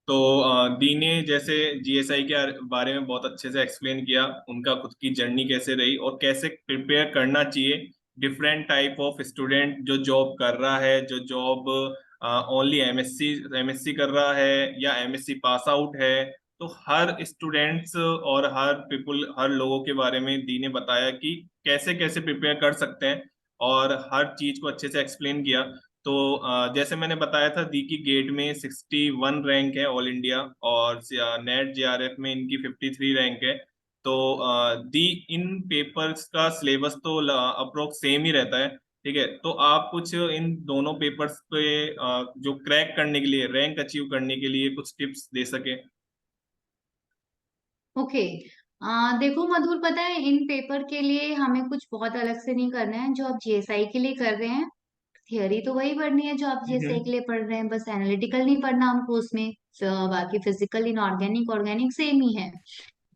तो दी ने जैसे जीएसआई के बारे में बहुत अच्छे से एक्सप्लेन किया, उनका खुद की जर्नी कैसे रही और कैसे प्रिपेयर करना चाहिए डिफरेंट टाइप ऑफ स्टूडेंट जो जॉब कर रहा है, जो जॉब ओनली एमएससी एमएससी कर रहा है या एमएससी पास आउट है। तो हर स्टूडेंट्स और हर पीपल, हर लोगों के बारे में दी ने बताया कि कैसे कैसे प्रिपेयर कर सकते हैं, और हर चीज को अच्छे से एक्सप्लेन किया। तो जैसे मैंने बताया था, दी की गेट में 61 रैंक है ऑल इंडिया, और नेट जेआरएफ में इनकी 53 रैंक है। तो दी इन पेपर्स का सिलेबस तो अप्रोक्स सेम ही रहता है। ठीक है, तो आप कुछ इन दोनों पेपर्स पे जो क्रैक करने के लिए, रैंक अचीव करने के लिए कुछ टिप्स दे सके। ओके। देखो मधुर, पता है इन पेपर के लिए हमें कुछ बहुत अलग से नहीं करना है जो आप जीएसआई के लिए कर रहे हैं। थियोरी तो वही पढ़नी है जो आप जीएसआई के लिए पढ़ रहे हैं, बस एनालिटिकल नहीं पढ़ना हमको उसमें। बाकी फिजिकल, इनऑर्गेनिक, ऑर्गेनिक सेम ही है।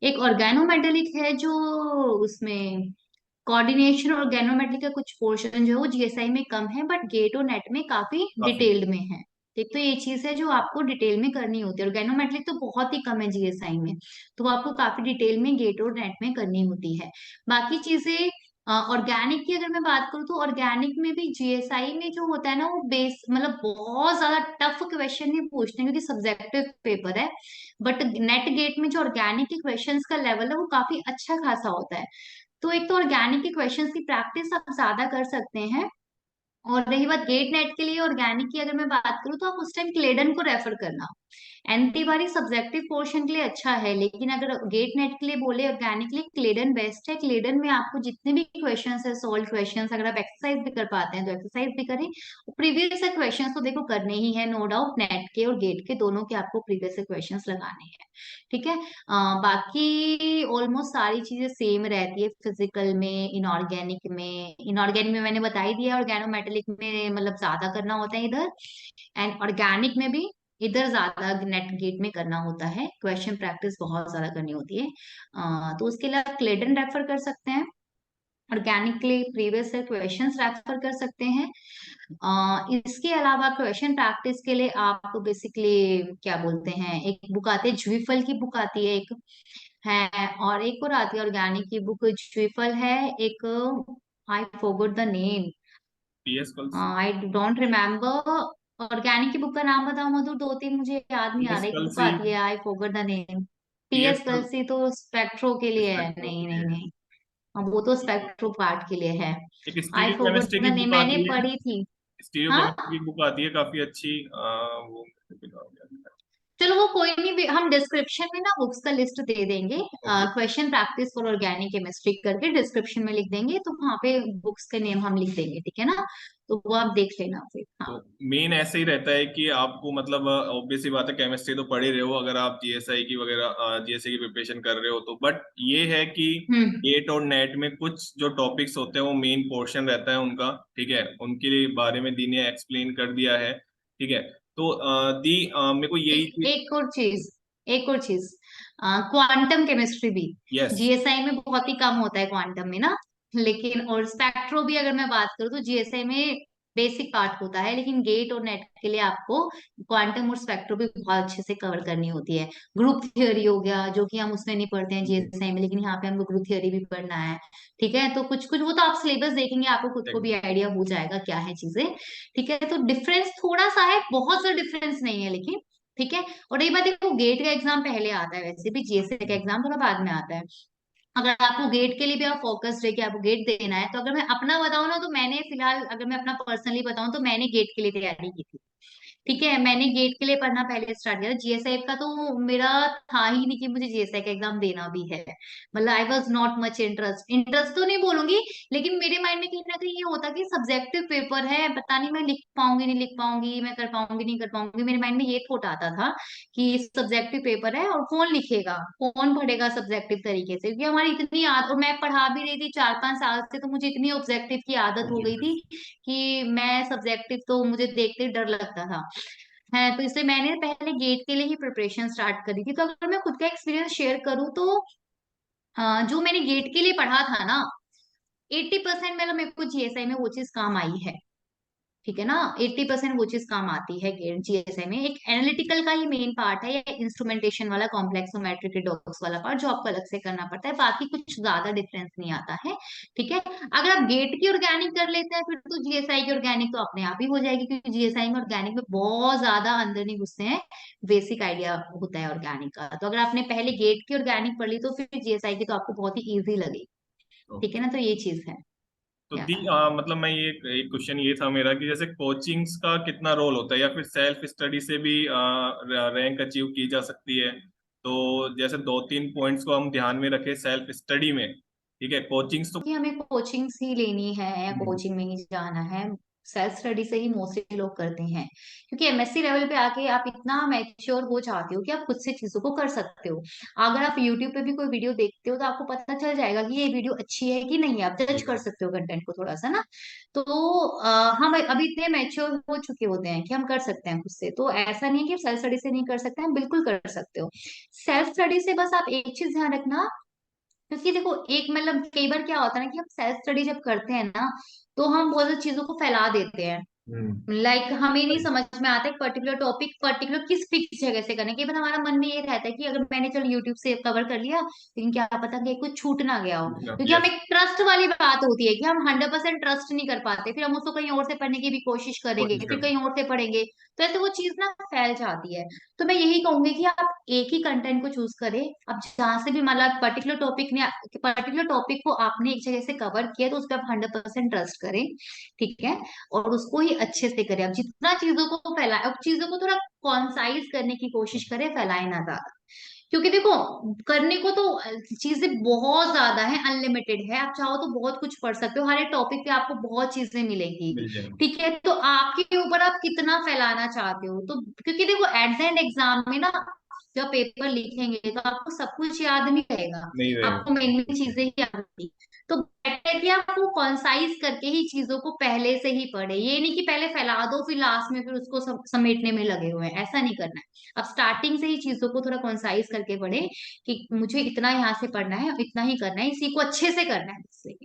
एक ऑर्गेनोमेटेलिक है जो उसमें कोऑर्डिनेशन और ऑर्गेनोमेट्रिक का कुछ पोर्शन जो है वो जीएसआई में कम है, बट गेट और नेट में काफी काफी। डिटेल्ड में है। एक तो ये चीज है जो आपको डिटेल में करनी होती है, ऑर्गेनोमेट्रिक तो बहुत ही कम है जीएसआई में, तो वो आपको काफी डिटेल में गेट और नेट में करनी होती है। बाकी चीजें ऑर्गेनिक की अगर मैं बात करूँ तो ऑर्गेनिक में भी जीएसआई में जो होता है ना वो बेस मतलब बहुत ज्यादा टफ क्वेश्चन नहीं पूछते हैं, क्योंकि सब्जेक्टिव पेपर है। बट नेट गेट में जो ऑर्गेनिक के क्वेश्चंस का लेवल है वो काफी अच्छा खासा होता है। तो एक तो ऑर्गेनिक के क्वेश्चंस की प्रैक्टिस आप ज्यादा कर सकते हैं। और रही बात गेट नेट के लिए ऑर्गेनिक की अगर मैं बात करूँ तो आप उस टाइम क्लेडन को रेफर करना। एंटीबारी सब्जेक्टिव पोर्शन के लिए अच्छा है, लेकिन अगर गेट नेट के लिए बोले ऑर्गेनिक के लिए क्लेडन बेस्ट है। क्लेडन में आपको जितने भी क्वेश्चंस है, सॉल्व क्वेश्चंस, अगर आप एक्सरसाइज भी कर पाते हैं तो एक्सरसाइज भी करें। प्रीवियस से क्वेश्चंस तो देखो करने ही है, नो डाउट, नेट के और गेट के दोनों के आपको प्रीवियस से क्वेश्चंस लगाने हैं। ठीक है। बाकी ऑलमोस्ट सारी चीजें सेम रहती है फिजिकल में, इनऑर्गेनिक में। इनऑर्गेनिक में मैंने बता ही दिया, ऑर्गेनोमेटेलिक में मतलब ज्यादा करना होता है इधर। एंड ऑर्गेनिक में भी इधर ज्यादा नेट गेट में करना होता है, क्वेश्चन प्रैक्टिस बहुत ज्यादा करनी होती है। तो उसके लिए आप क्लेडन रेफर कर सकते हैं। ऑर्गेनिकली प्रीवियस से क्वेश्चंस रेफर कर सकते हैं। इसके अलावा क्वेश्चन प्रैक्टिस के लिए आप बेसिकली क्या बोलते हैं, एक बुक आती है ज्वीफल की बुक आती है एक, है। और एक और आती है ऑर्गेनिक की बुक, ज्वीफल है एक, I forgot the name, P S कल्स। I don't remember. ऑर्गेनिक की बुक का नाम बताओ मधुर, दो तीन मुझे याद नहीं आ पीएस रहा। एक बुक कल्सी। आती है, आई forgot the name. PS PS कल कलसी तो स्पेक्ट्रो के लिए है, स्पेक्ट्रो नहीं के नहीं लिए। नहीं। हाँ, वो तो स्पेक्ट्रो पार्ट के लिए है। एक आई स्टीरियो फॉरगॉट केमिस्ट्री की द नेम, बुक मैंने आती है। पढ़ी थी। स्टीरियो हाँ, केमिस्ट्री की बुक आती है काफी अच्छी, वो मेरे को नाम याद नहीं चलो वो कोई नहीं, हम डिस्क्रिप्शन में ना बुक्स का लिस्ट दे देंगे। आ रहा। Okay. Question practice for organic chemistry करके डिस्क्रिप्शन में लिख देंगे, तो वहां पे बुक्स के नेम हम लिख देंगे, ठीक है ना। तो वो आप देख लेना फिर। तो हाँ। मेन ऐसे ही रहता है कि आपको मतलब ऑब्वियस ही बात है, केमिस्ट्री तो पढ़ ही रहे हो अगर आप जीएसआई की वगैरह जीएसआई की प्रिपरेशन कर रहे हो तो। बट ये है कि हम्म। गेट और नेट में कुछ जो टॉपिक्स होते हैं वो मेन पोर्शन रहता है उनका। ठीक है, उनके बारे में दी ने एक्सप्लेन कर दिया है। ठीक है। तो मेरे को यही एक चीज। एक और चीज, एक और चीज, क्वांटम केमिस्ट्री भी यस। जीएसआई में बहुत ही कम होता है क्वांटम में ना। लेकिन और स्पेक्ट्रो भी अगर मैं बात करूँ तो जीएसआई में बेसिक पार्ट होता है, लेकिन गेट और नेट के लिए आपको क्वांटम और स्पेक्ट्रो भी बहुत अच्छे से कवर करनी होती है। ग्रुप थ्योरी हो गया जो कि हम उसमें नहीं पढ़ते हैं जीएसआई में, लेकिन यहाँ पे हमको ग्रुप थ्योरी भी पढ़ना है। ठीक है, तो कुछ कुछ वो तो आप सिलेबस देखेंगे, आपको खुद को भी आइडिया हो जाएगा क्या है चीजें। ठीक है, तो डिफरेंस थोड़ा सा है, बहुत सा डिफरेंस नहीं है लेकिन। ठीक है। और ये बात देखो, गेट का एग्जाम पहले आता है, वैसे भी जीएसए का एग्जाम थोड़ा बाद में आता है। अगर आपको गेट के लिए भी आप फोकस्ड है कि आपको गेट देना है, तो अगर मैं अपना बताऊं ना, तो मैंने फिलहाल अगर मैं अपना पर्सनली बताऊं तो मैंने गेट के लिए तैयारी की थी। ठीक है, मैंने गेट के लिए पढ़ना पहले स्टार्ट किया था। जीएसआई का तो मेरा था ही नहीं कि मुझे जीएसआई का एग्जाम देना भी है। मतलब I was not much interest, interest तो नहीं बोलूंगी, लेकिन मेरे माइंड में कहीं ना कहीं ये होता कि सब्जेक्टिव पेपर है, पता नहीं मैं लिख पाऊंगी नहीं लिख पाऊंगी, मैं कर पाऊंगी नहीं कर पाऊंगी। मेरे माइंड में ये थॉट आता था कि सब्जेक्टिव पेपर है और कौन लिखेगा, कौन पढ़ेगा सब्जेक्टिव तरीके से, क्योंकि हमारी इतनी आदत, और मैं पढ़ा भी रही थी 4 5 साल से, तो मुझे इतनी ऑब्जेक्टिव की आदत हो गई थी कि मैं सब्जेक्टिव तो मुझे देखते ही डर लगता था। है, तो इसलिए मैंने पहले गेट के लिए ही प्रिपरेशन स्टार्ट करी थी। तो अगर मैं खुद का एक्सपीरियंस शेयर करूँ तो जो मैंने गेट के लिए पढ़ा था ना, 80% मतलब मेरे को जीएसआई में वो चीज काम आई है। ठीक है ना। 80% वो चीज काम आती है जीएसआई में। एक एनालिटिकल का ही मेन पार्ट है, या इंस्ट्रूमेंटेशन वाला कॉम्प्लेक्सोमेट्रिक रिडॉक्स वाला पार्ट जो आपको अलग से करना पड़ता है, बाकी कुछ ज्यादा डिफरेंस नहीं आता है। ठीक है। अगर आप गेट की ऑर्गेनिक कर लेते हैं फिर तो जीएसआई की ऑर्गेनिक तो अपने आप ही हो जाएगी, क्योंकि जीएसआई में ऑर्गेनिक में बहुत ज्यादा अंदर नहीं घुसते हैं, बेसिक आइडिया होता है ऑर्गेनिक का। तो अगर आपने पहले गेट की ऑर्गेनिक पढ़ ली तो फिर जीएसआई की तो आपको बहुत ही ईजी लगेगी। ठीक है ना, तो ये चीज है। तो या मतलब मैं ये एक क्वेश्चन ये था मेरा कि जैसे कोचिंग्स का कितना रोल होता है, या फिर सेल्फ स्टडी से भी रैंक अचीव की जा सकती है? तो जैसे दो तीन पॉइंट्स को हम ध्यान में रखें सेल्फ स्टडी में, ठीक है, कोचिंग्स तो। कि हमें कोचिंग्स ही लेनी है या हम्म, कोचिंग में ही जाना है, सेल्फ स्टडी से ही मोस्टली लोग करते हैं। क्योंकि एमएससी लेवल पे आके आप इतना मैच्योर हो जाते हो कि आप खुद से चीजों को कर सकते हो। अगर आप यूट्यूब पे भी कोई वीडियो देखते हो तो आपको पता चल जाएगा कि ये वीडियो अच्छी है कि नहीं, आप जज कर सकते हो कंटेंट को थोड़ा सा ना। तो हम अभी इतने मैच्योर हो चुके होते हैं कि हम कर सकते हैं खुद से। तो ऐसा नहीं है कि सेल्फ स्टडी से नहीं कर सकते, हम बिल्कुल कर सकते हो। सेल्फ स्टडी से बस आप एक चीज ध्यान रखना, क्योंकि देखो एक मतलब कई बार क्या होता है ना कि हम सेल्फ स्टडी जब करते हैं ना तो हम बहुत सारी चीजों को फैला देते हैं। हम्म, हमें नहीं समझ में आता एक पर्टिकुलर टॉपिक पर्टिकुलर किस फिक्स जगह से करने के बाद हमारा मन में ये रहता है कि अगर मैंने चलो यूट्यूब से कवर कर लिया, लेकिन क्या पता कि कुछ छूट ना गया हो। क्योंकि हम यस, एक ट्रस्ट वाली बात होती है कि हम 100% ट्रस्ट नहीं कर पाते, फिर हम उसको कहीं और से पढ़ने की भी कोशिश करेंगे, कोशिश फिर करते कहीं और से पढ़ेंगे। तो ऐसे वो चीज ना फैल जाती है। तो मैं यही कहूंगी कि आप एक ही कंटेंट को चूज करें। अब जहां से भी मतलब पर्टिकुलर टॉपिक को आपने एक जगह से कवर किया तो उस पर आप 100% ट्रस्ट करें। ठीक है। और उसको ही अच्छे से करें। अब जितना चीजों को फैलाए, अब चीजों को थोड़ा कॉन्साइज करने की कोशिश करें, फैलाए ना ज्यादा। क्योंकि देखो करने को तो चीजें बहुत ज्यादा है, अनलिमिटेड है, आप चाहो तो बहुत कुछ पढ़ सकते हो, हर एक टॉपिक पे आपको बहुत चीजें मिलेंगी। मिल जाएंगे। ठीक है, तो आपके ऊपर आप कितना फैलाना चाहते हो। तो क्योंकि देखो एट द एंड एग्जाम में ना जब पेपर लिखेंगे तो आपको सब कुछ याद नहीं रहेगा, नहीं आपको मेन मेन रहेगा। चीजें ही याद होंगी। तो बेटर है कि आप वो कॉन्साइज करके ही चीजों को पहले से ही पढ़े, ये नहीं कि पहले फैला दो फिर लास्ट में फिर उसको समेटने में लगे हुए हैं, ऐसा नहीं करना है। अब स्टार्टिंग से ही चीजों को थोड़ा कॉन्साइज करके पढ़े कि मुझे इतना यहाँ से पढ़ना है, इतना ही करना है, इसी को अच्छे से करना है इससे।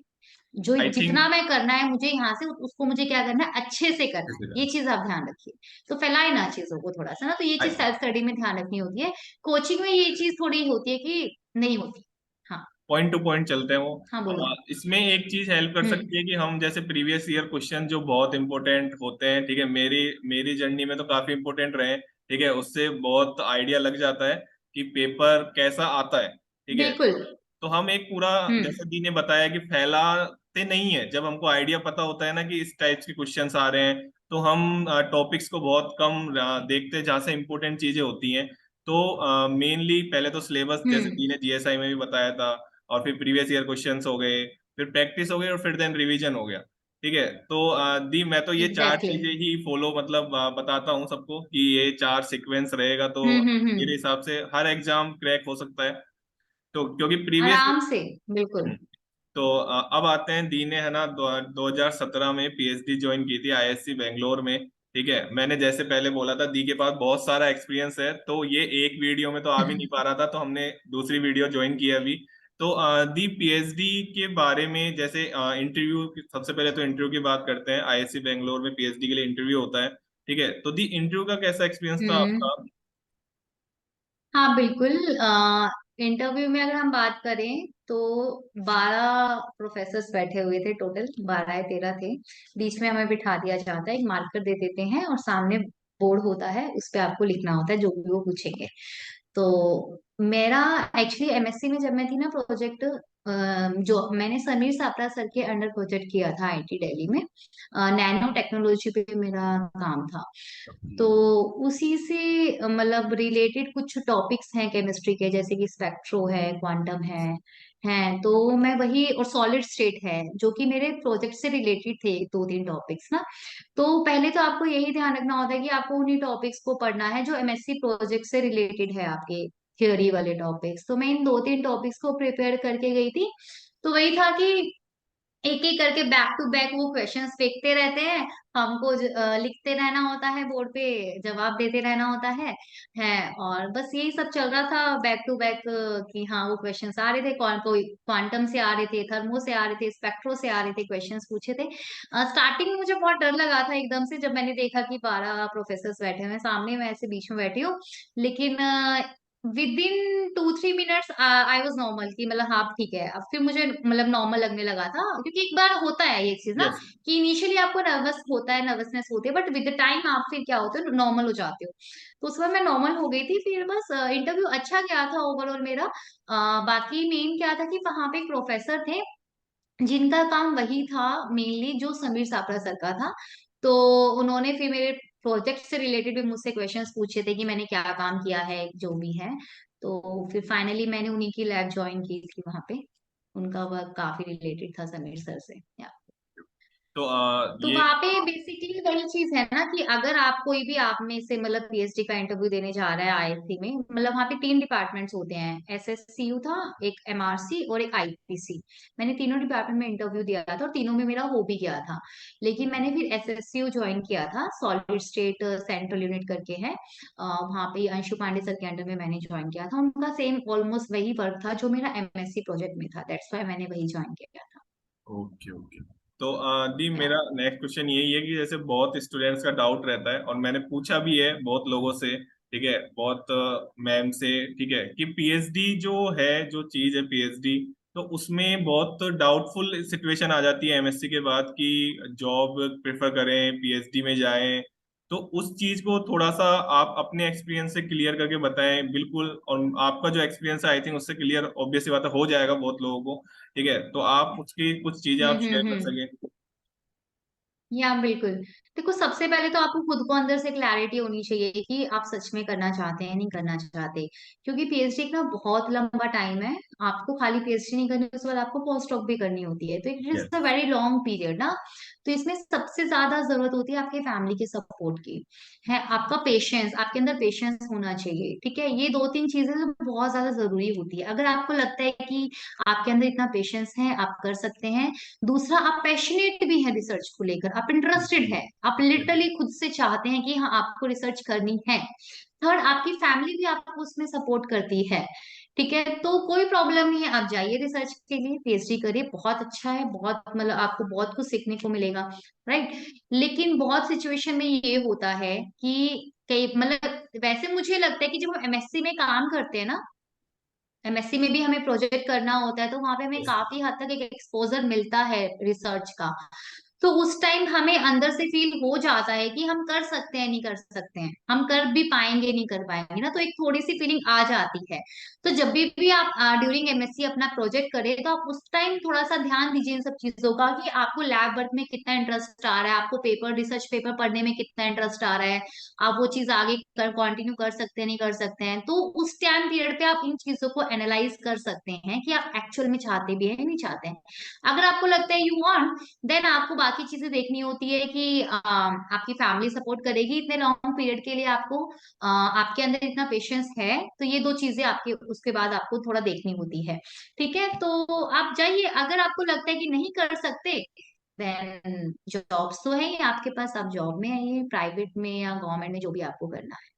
जो आई थिंक। जितना मैं करना है मुझे यहाँ से उसको मुझे क्या करना है, अच्छे से करना है, ये चीज आप ध्यान रखिए। तो फैलाए ना चीजों को थोड़ा सा ना, तो ये चीज सेल्फ स्टडी में ध्यान रखनी होती है। कोचिंग में ये चीज थोड़ी होती है कि नहीं होती। हाँ। पॉइंट टू पॉइंट चलते हैं वो। हाँ बोलो। इसमें एक चीज हेल्प कर हम्म सकती है कि हम जैसे प्रीवियस ईयर क्वेश्चन जो बहुत इंपॉर्टेंट होते हैं, ठीक है, मेरी मेरी जर्नी में तो काफी इंपॉर्टेंट रहे, ठीक है, उससे बहुत आइडिया लग जाता है कि पेपर कैसा आता है, ठीक है। बिल्कुल। तो हम एक पूरा, हम्म जैसे दी ने बताया कि फैलाते नहीं है, जब हमको आइडिया पता होता है ना कि इस टाइप्स के क्वेश्चंस आ रहे हैं, तो हम टॉपिक्स को बहुत कम देखते हैं जहाँ से इंपॉर्टेंट चीजें होती हैं। तो मेनली पहले तो सिलेबस जैसे हम्म दी ने जीएसआई में भी बताया था, और फिर प्रीवियस ईयर क्वेश्चंस हो गए, फिर प्रैक्टिस हो गई, और फिर देन रिवीजन हो गया। ठीक है, तो दी मैं तो ये चार एग्जैक्टली। चीजें ही फॉलो, मतलब बताता हूँ सबको कि ये चार सीक्वेंस रहेगा तो मेरे हम्म। हिसाब से हर एग्जाम क्रैक हो सकता है। तो क्योंकि प्रीवियस, आराम से। बिल्कुल। तो अब आते हैं, दी ने है ना 2017 में पीएचडी ज्वाइन की थी आईएससी बेंगलोर में। ठीक है, मैंने जैसे पहले बोला था दी के पास बहुत सारा एक्सपीरियंस है, तो ये एक वीडियो में तो आ भी नहीं पा रहा था, तो हमने दूसरी वीडियो ज्वाइन की अभी। तो दी पीएचडी के बारे में, जैसे इंटरव्यू, सबसे पहले तो इंटरव्यू की बात करते हैं। आईएससी बेंगलोर में पीएचडी के लिए इंटरव्यू होता है, ठीक है, तो दी इंटरव्यू का कैसा एक्सपीरियंस था हम्म। आपका? हाँ बिल्कुल। इंटरव्यू में अगर हम बात करें तो 12 प्रोफेसर्स बैठे हुए थे, टोटल 12 या 13 थे। बीच में हमें बिठा दिया जाता है, एक मार्कर दे देते हैं और सामने बोर्ड होता है, उस पे आपको लिखना होता है जो भी वो पूछेंगे। तो मेरा एक्चुअली एमएससी में जब मैं थी ना प्रोजेक्ट, जो मैंने समीर सापरा सर के अंडर प्रोजेक्ट किया था आईटी दिल्ली में, नैनो टेक्नोलॉजी पे मेरा काम था। तो उसी से मतलब रिलेटेड कुछ टॉपिक्स हैं केमिस्ट्री के, जैसे कि स्पेक्ट्रो है, क्वांटम है। तो मैं वही, और सॉलिड स्टेट है जो कि मेरे प्रोजेक्ट से रिलेटेड थे, दो तीन टॉपिक्स ना। तो पहले तो आपको यही ध्यान रखना होता है कि आपको उन्हीं टॉपिक्स को पढ़ना है जो एमएससी प्रोजेक्ट से रिलेटेड है, आपके थियोरी वाले टॉपिक्स। तो मैं इन दो तीन टॉपिक्स को प्रिपेयर करके गई थी। तो वही था कि एक एक करके बैक टू बैक वो क्वेश्चंस फेंकते रहते हैं, हमको लिखते रहना होता है बोर्ड पे, जवाब देते रहना होता है। और बस यही सब चल रहा था बैक टू बैक, कि हाँ वो क्वेश्चंस आ रहे थे, कौन कोई क्वांटम से आ रहे थे, थर्मो से आ रहे थे, स्पेक्ट्रो से आ रहे थे, क्वेश्चंस पूछे थे। स्टार्टिंग में मुझे बहुत डर लगा था एकदम से, जब मैंने देखा कि 12 प्रोफेसर बैठे हुए हैं सामने, मैं ऐसे बीच में बैठी हूँ। लेकिन with in 2-3 minutes I was normal, कि मतलब हाँ ठीक है, अब फिर मुझे मतलब नॉर्मल लगने लगा था, क्योंकि एक बार होता है ये चीज ना, यस। कि इनिशियली आपको नर्वस होता है, नर्वसनेस होती है, बट विद द टाइम आप फिर क्या होते हो, नॉर्मल हो जाते हो। तो उस वक्त मैं नॉर्मल हो गई थी, फिर बस इंटरव्यू अच्छा गया था ओवरऑल मेरा। बाकी मेन क्या था कि वहां पे एक प्रोफेसर थे जिनका काम वही था मेनली जो समीर सापरा सर का था। तो उन्होंने फिर मेरे प्रोजेक्ट से रिलेटेड भी मुझसे क्वेश्चंस पूछे थे कि मैंने क्या काम किया है जो भी है। तो फिर फाइनली मैंने उन्हीं की लैब ज्वाइन की थी वहां पे। उनका वर्क काफी रिलेटेड था समीर सर से। तो तो ये वहां पे बेसिकली वही चीज है ना, कि अगर आप कोई भी आप में से मतलब पीएचडी का इंटरव्यू देने जा रहा है आईआईटी में, मतलब वहां पे 3 डिपार्टमेंट्स होते हैं, एसएससीयू था, एक एमआरसी और एक आईपीसी। मैंने तीनों डिपार्टमेंट में इंटरव्यू दिया था और तीनों में मेरा हो भी गया था। लेकिन मैंने फिर एसएससीयू ज्वाइन किया था, सॉलिड स्टेट सेंट्रल यूनिट करके है। वहां पे अंशु पांडे सर के अंडर में मैंने ज्वाइन किया था, उनका सेम ऑलमोस्ट वही वर्क था जो मेरा एमएससी प्रोजेक्ट में था, दैट्स वाई मैंने वही ज्वाइन किया था। Okay okay. तो दी या मेरा नेक्स्ट क्वेश्चन यही है कि जैसे बहुत स्टूडेंट्स का डाउट रहता है और मैंने पूछा भी है बहुत लोगों से, ठीक है, बहुत मैम से, ठीक है, कि पीएचडी जो है, जो चीज है पीएचडी, तो उसमें बहुत डाउटफुल सिचुएशन आ जाती है एमएससी के बाद कि जॉब प्रेफर करें पीएचडी में जाएं। तो उस चीज को थोड़ा सा आप अपने एक्सपीरियंस से क्लियर करके बताएं बिल्कुल। और आपका जो एक्सपीरियंस है आई थिंक उससे क्लियर ऑब्वियस सी बात है, हो जाएगा बहुत लोगों को, ठीक है, तो आप उसकी कुछ चीजें आप शेयर कर हम्म। सकें। या बिल्कुल। देखो सबसे पहले तो आपको खुद को अंदर से क्लैरिटी होनी चाहिए कि आप सच में करना चाहते हैं नहीं करना चाहते। क्योंकि पीएचडी एक ना बहुत लंबा टाइम है, आपको खाली पीएचडी नहीं करनी, उसके बाद आपको पोस्ट डॉक भी करनी होती है, तो it is a yes. Very long period ना। तो इसमें सबसे ज्यादा जरूरत होती है आपके फैमिली के सपोर्ट की, है आपका पेशेंस, आपके अंदर पेशेंस होना चाहिए, ठीक है। ये 2-3 चीजें तो बहुत ज्यादा जरूरी होती है। अगर आपको लगता है कि आपके अंदर इतना पेशेंस है, आप कर सकते हैं। दूसरा, आप पैशनेट भी हैं रिसर्च को लेकर, आप इंटरेस्टेड है, आप लिटरली खुद से चाहते हैं कि हाँ आपको रिसर्च करनी है। थर्ड, आपकी फैमिली भी आपको उसमें सपोर्ट करती है, ठीक है, तो कोई प्रॉब्लम नहीं है, आप जाइए रिसर्च के लिए, पीएचडी करिए, बहुत अच्छा है, बहुत मतलब आपको बहुत कुछ सीखने को मिलेगा, राइट। लेकिन बहुत सिचुएशन में ये होता है कि कई मतलब वैसे मुझे लगता है कि जब हम एमएससी में काम करते हैं ना, एमएससी में भी हमें प्रोजेक्ट करना होता है, तो वहां पे हमें काफी हद तक एक एक्सपोजर मिलता है रिसर्च का। तो उस टाइम हमें अंदर से फील हो जाता है कि हम कर सकते हैं नहीं कर सकते हैं, हम कर भी पाएंगे नहीं कर पाएंगे ना, तो एक थोड़ी सी फीलिंग आ जाती है। तो जब भी आप ड्यूरिंग एमएससी अपना प्रोजेक्ट करें, तो आप उस टाइम थोड़ा सा ध्यान दीजिए इन सब चीजों का, कि आपको लैब वर्क में कितना इंटरेस्ट आ रहा है, आपको पेपर रिसर्च पेपर पढ़ने में कितना इंटरेस्ट आ रहा है, आप वो चीज आगे कर कंटिन्यू कर सकते हैं नहीं कर सकते हैं। तो उस टाइम पीरियड पे आप इन चीजों को एनालाइज कर सकते हैं कि आप एक्चुअल में चाहते भी हैं नहीं चाहते हैं। अगर आपको लगता है यू वांट, देन आपको बाकी चीजें देखनी होती है कि आपकी फैमिली सपोर्ट करेगी इतने लॉन्ग पीरियड के लिए, आपको आपके अंदर इतना पेशेंस है, तो ये 2 चीजें आपके उसके बाद आपको थोड़ा देखनी होती है, ठीक है। तो आप जाइए, अगर आपको लगता है कि नहीं कर सकते, देन जॉब्स तो है ही आपके पास, आप जॉब में आइए, प्राइवेट में या गवर्नमेंट में, जो भी आपको करना है।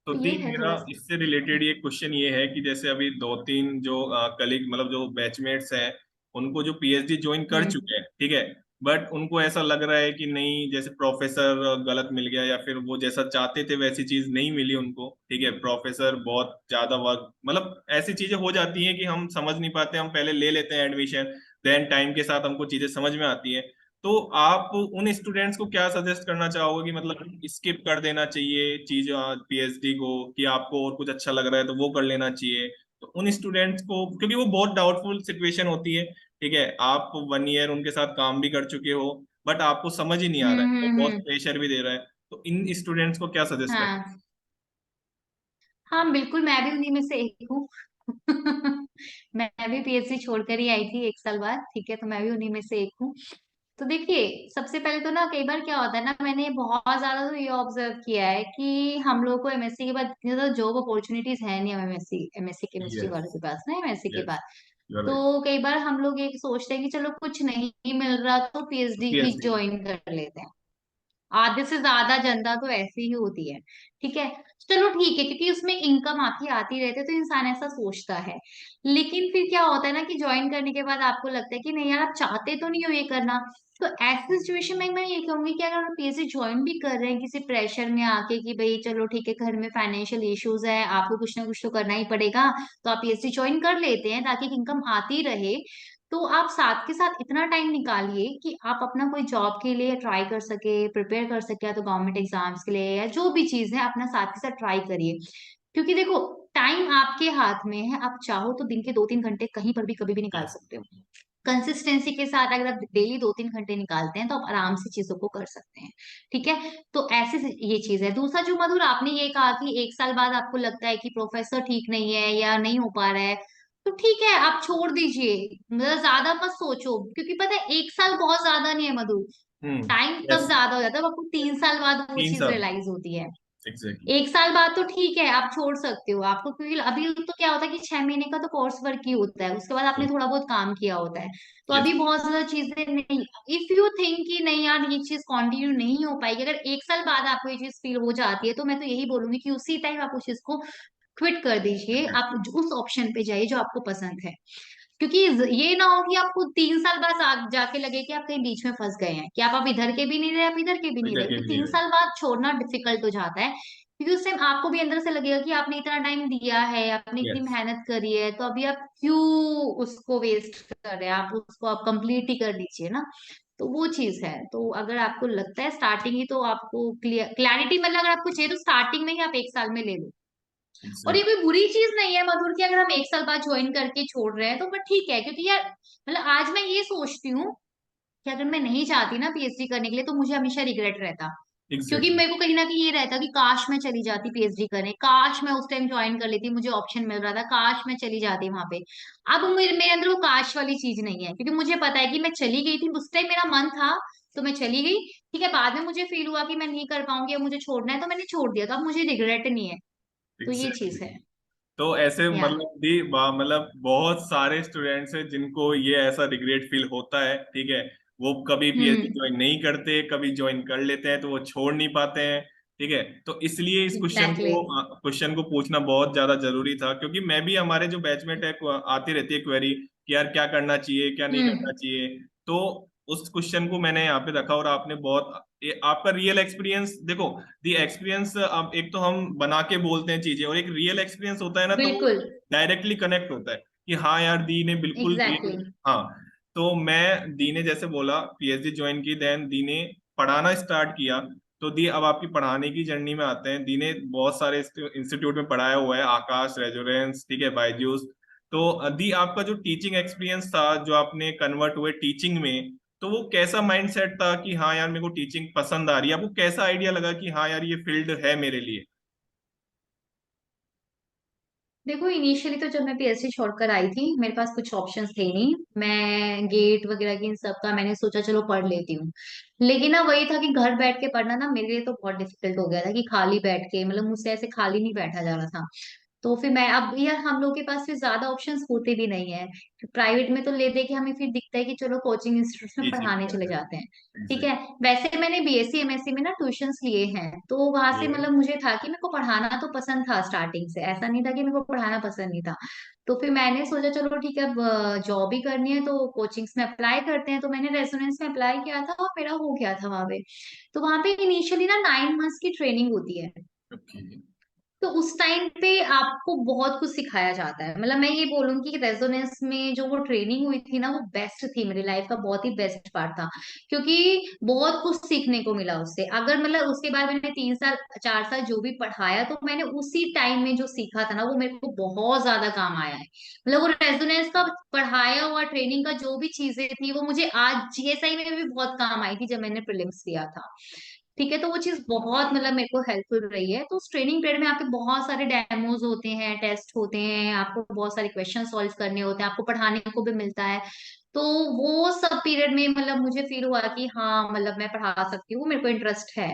तो तो दी ये है मेरा थोड़ा सा। इससे रिलेटेड ये क्वेश्चन ये है कि जैसे अभी दो तीन जो कलीग मतलब जो बैचमेट्स हैं, उनको जो पीएचडी ज्वाइन कर हम्म चुके हैं, ठीक है, बट उनको ऐसा लग रहा है कि नहीं, जैसे प्रोफेसर गलत मिल गया या फिर वो जैसा चाहते थे वैसी चीज नहीं मिली उनको, ठीक है, प्रोफेसर बहुत ज्यादा वर्क, मतलब ऐसी चीजें हो जाती हैं कि हम समझ नहीं पाते, हम पहले ले लेते हैं एडमिशन, देन टाइम के साथ हमको चीजें समझ में आती हैं। तो आप उन स्टूडेंट्स को क्या सजेस्ट करना चाहोगे कि मतलब स्किप कर देना चाहिए चीज पीएचडी को, कि आपको और कुछ अच्छा लग रहा है तो वो कर लेना चाहिए? तो उन स्टूडेंट्स को, क्योंकि वो बहुत डाउटफुल सिचुएशन होती है, ठीक है, आप 1 ईयर उनके साथ काम भी कर चुके हो, बट आपको समझ ही नहीं आ रहा है, वो बहुत हम्म। प्रेशर भी दे रहा है, तो इन स्टूडेंट्स को क्या सजेस्ट करें? हाँ हाँ बिल्कुल, मैं भी उन्हीं में से एक हूँ। मैं भी पीएचडी छोड़कर ही आई थी 1 साल बाद, ठीक है, तो मैं भी उन्हीं में से एक हूँ। तो देखिए सबसे पहले तो ना, कई बार क्या होता है ना, मैंने बहुत ज्यादा तो ये ऑब्जर्व किया है कि हम लोग को एमएससी के बाद इतनी ज्यादा जॉब अपॉर्चुनिटीज है नहीं, एमएससी एमएससी केमिस्ट्री यस। वालों के पास ना, एमएससी के यस। बाद। राइट। तो कई बार हम लोग ये सोचते हैं कि चलो कुछ नहीं मिल रहा तो पीएचडी ही पीएचडी। ज्वाइन कर लेते हैं। आधे से ज्यादा जनता तो ऐसी ही होती है। ठीक है, चलो ठीक है, क्योंकि उसमें इनकम आपकी आती रहती है तो इंसान ऐसा सोचता है। लेकिन फिर क्या होता है ना कि ज्वाइन करने के बाद आपको लगता है कि नहीं यार, आप चाहते तो नहीं हो ये करना। तो ऐसी सिचुएशन में मैं ये कहूंगी कि अगर आप पीएचडी ज्वाइन भी कर रहे हैं किसी प्रेशर में आके कि भाई चलो ठीक है, घर में फाइनेंशियल इश्यूज है, आपको कुछ ना कुछ तो करना ही पड़ेगा, तो आप पीएचडी ज्वाइन कर लेते हैं ताकि इनकम आती रहे। तो आप साथ के साथ इतना टाइम निकालिए कि आप अपना कोई जॉब के लिए ट्राई कर सके, प्रिपेयर कर सके, या तो गवर्नमेंट एग्जाम्स के लिए या जो भी चीज है अपना साथ के साथ ट्राई करिए। क्योंकि देखो, टाइम आपके हाथ में है, आप चाहो तो दिन के 2-3 घंटे कहीं पर भी कभी भी निकाल यस। सकते हो। कंसिस्टेंसी के साथ अगर आप डेली 2-3 घंटे निकालते हैं तो आप आराम से चीजों को कर सकते हैं। ठीक है, तो ऐसे ये चीज है। दूसरा जो मधुर आपने ये कहा कि 1 साल बाद आपको लगता है कि प्रोफेसर ठीक नहीं है या नहीं हो पा रहा है, तो ठीक है, आप छोड़ दीजिए। मतलब ज्यादा मत सोचो, क्योंकि पता है 1 साल बहुत ज्यादा नहीं है मधु। टाइम तब यस। ज्यादा हो जाता है, आपको 3 साल बाद वो तीन चीज साल रियलाइज होती है। एग्जैक्टली। 1 साल बाद तो ठीक है, आप छोड़ सकते हो आपको, क्योंकि अभी तो क्या होता है कि 6 महीने का तो कोर्स वर्क ही होता है, उसके बाद आपने थोड़ा बहुत काम किया होता है। तो यस। अभी बहुत ज्यादा चीजें नहीं। इफ यू थिंक कि नहीं यार ये चीज कंटिन्यू नहीं हो पाएगी, अगर 1 साल बाद आपको ये चीज फील हो जाती है, तो मैं तो यही बोलूंगी कि उसी टाइम आप उस चीज को क्विट कर दीजिए, आप उस ऑप्शन पे जाइए जो आपको पसंद है। क्योंकि ये ना हो कि आपको 3 साल बाद जाके लगे कि आप कहीं बीच में फंस गए हैं, कि आप इधर के भी नहीं रहे, आप इधर के भी नहीं इधर रहे, के क्योंकि भी नहीं तीन रहे। साल बाद छोड़ना डिफिकल्ट हो जाता है। क्योंकि उस टाइम आपको भी अंदर से लगेगा कि आपने इतना टाइम दिया है, आपने इतनी यस। मेहनत करी है, तो अभी आप क्यों उसको वेस्ट कर रहे हैं, आप उसको आप कंप्लीट ही कर दीजिए ना। तो वो चीज है। तो अगर आपको लगता है स्टार्टिंग ही तो आपको क्लैरिटी, मतलब अगर आपको चाहिए तो स्टार्टिंग में ही आप 1 साल में ले लो। और ये एग्जैक्ट। कोई बुरी चीज नहीं है मधुर कि अगर हम 1 साल बाद ज्वाइन करके छोड़ रहे हैं तो, बट ठीक है, क्योंकि यार मतलब आज मैं ये सोचती हूँ कि अगर मैं नहीं चाहती ना पीएचडी करने के लिए तो मुझे हमेशा रिग्रेट रहता। क्योंकि एग्जैक्टली। मेरे को कहीं ना कहीं ये रहता कि काश मैं चली जाती पीएचडी करने, काश मैं उस टाइम ज्वाइन कर लेती, मुझे ऑप्शन मिल रहा था, काश मैं चली जाती वहां पे। अब मेरे अंदर वो काश वाली चीज नहीं है, क्योंकि मुझे पता है कि मैं चली गई थी, उस टाइम मेरा मन था तो मैं चली गई। ठीक है, बाद में मुझे फील हुआ कि मैं नहीं कर पाऊंगी, अब मुझे छोड़ना है तो मैंने छोड़ दिया, तो अब मुझे रिग्रेट नहीं है। तो ये चीज एग्जैक्टली। है। तो ऐसे या मतलब मतलब बहुत सारे स्टूडेंट्स हैं जिनको ये ऐसा रिग्रेट फील होता है, ठीक है। वो कभी पीएचडी हम्म। ज्वाइन नहीं करते, कभी ज्वाइन कर लेते हैं तो वो छोड़ नहीं पाते हैं, ठीक है। तो इसलिए इस एग्जैक्टली। क्वेश्चन को पूछना बहुत ज्यादा जरूरी था, क्योंकि मैं भी, हमारे जो बैचमेट है, आती रहती है क्वेरी कि यार क्या करना चाहिए क्या नहीं हम्म। करना चाहिए। तो उस क्वेश्चन को मैंने यहाँ पे रखा, और आपने बहुत आपका रियल एक्सपीरियंस देखो। दी एक्सपीरियंस, अब एक तो हम बना के बोलते हैं चीजें, और एक रियल एक्सपीरियंस होता है ना, तो वो बिल्कुल। डायरेक्टली कनेक्ट होता है कि हाँ यार, दी ने बिल्कुल एग्जैक्टली। हाँ। तो मैं, दी ने जैसे बोला पीएचडी ज्वाइन की, देन दी ने पढ़ाना स्टार्ट किया। तो दी, अब आपकी पढ़ाने की जर्नी में आते हैं। दी ने बहुत सारे इंस्टीट्यूट में पढ़ाया हुआ है, आकाश, रेजोरेंस, ठीक है, बायजूस। तो दी, आपका जो टीचिंग एक्सपीरियंस था, जो आपने कन्वर्ट हुए टीचिंग में, तो वो कैसा माइंडसेट था कि हाँ यार मेरे को टीचिंग पसंद आ रही है? आपको कैसा आइडिया लगा कि हाँ यार ये फील्ड है मेरे लिए? देखो, इनिशियली तो जब मैं पीएचडी छोड़कर आई थी मेरे पास कुछ ऑप्शंस थे नहीं। मैं गेट वगैरह की इन सब का मैंने सोचा चलो पढ़ लेती हूँ। लेकिन ना वही था कि घर बैठ के पढ़ना ना मेरे लिए तो बहुत डिफिकल्ट हो गया था, कि खाली बैठ के, मतलब मुझसे ऐसे खाली नहीं बैठा जा रहा था। तो फिर मैं, अब यार हम लोग के पास फिर ज्यादा ऑप्शंस होते भी नहीं है। प्राइवेट में तो ले दे के हमें फिर दिखता है कि चलो कोचिंग इंस्टीट्यूट में टीचिंग पढ़ाने चले कर जाते हैं। ठीक है, एग्जैक्ट। वैसे मैंने बीएससी एमएससी में ना ट्यूशंस लिए हैं, तो वहां से मतलब मुझे था कि मेरे को पढ़ाना तो पसंद था स्टार्टिंग से, ऐसा नहीं था कि मेरे को पढ़ाना पसंद नहीं था। तो फिर मैंने सोचा चलो ठीक है, अब जॉब ही करनी है तो कोचिंग्स में अप्लाई करते हैं, तो मैंने रेजोनेंस में अप्लाई किया था और मेरा हो गया था वहां पे। तो वहां पे इनिशियली ना 9 मंथ्स की ट्रेनिंग होती है। ओके। तो उस टाइम पे आपको बहुत कुछ सिखाया जाता है, मतलब मैं ये बोलूंगी कि रेजोनेंस में जो वो ट्रेनिंग हुई थी ना वो बेस्ट थी, मेरी लाइफ का बहुत ही बेस्ट पार्ट था। क्योंकि बहुत कुछ सीखने को मिला उससे। अगर मतलब उसके बाद मैंने 3 साल 4 साल जो भी पढ़ाया तो मैंने उसी टाइम में जो सीखा था ना वो मेरे को बहुत ज्यादा काम आया है। मतलब वो रेजोनेंस का पढ़ाया हुआ ट्रेनिंग का जो भी चीजें थी वो मुझे आज जीएसआई में भी बहुत काम आई थी जब मैंने प्रीलिम्स दिया था। ठीक है, तो वो चीज बहुत मतलब मेरे को हेल्पफुल रही है। तो उस ट्रेनिंग पीरियड में आपके बहुत सारे डेमोज होते हैं, टेस्ट होते हैं, आपको बहुत सारे क्वेश्चन सॉल्व करने होते हैं, आपको पढ़ाने को भी मिलता है। तो वो सब पीरियड में मतलब मुझे फील हुआ कि हाँ मतलब मैं पढ़ा सकती हूँ, मेरे को इंटरेस्ट है।